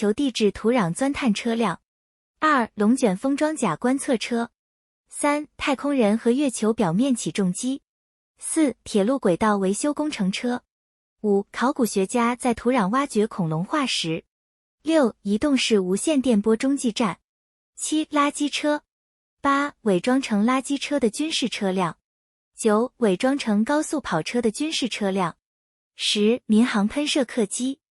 球地质土壤钻探车辆；2. 龙卷风装甲观测车；3. 太空人和月球表面起重机；4. 铁路轨道维修工程车；5. 考古学家在土壤挖掘恐龙化石；6. 移动式无线电波中继站；7. 垃圾车；8. 伪装成垃圾车的军事车辆；9. 伪装成高速跑车的军事车辆；10. 民航喷射客机。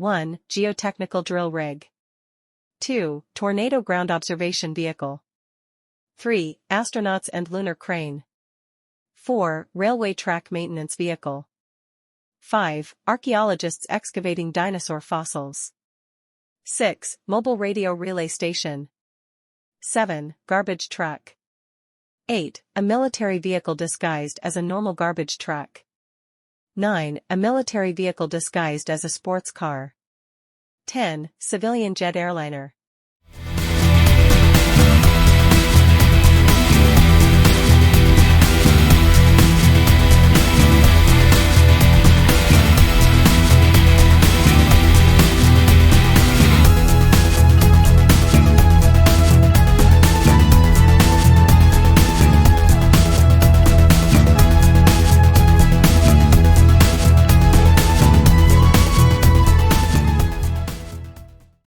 1. Geotechnical drill rig. 2. Tornado ground observation vehicle. 3. Astronauts and lunar crane. 4. Railway track maintenance vehicle. 5. Archaeologists excavating dinosaur fossils. 6. Mobile radio relay station. 7. Garbage truck. 8. A military vehicle disguised as a normal garbage truck. 9. A military vehicle disguised as a sports car. 10. Civilian jet airliner.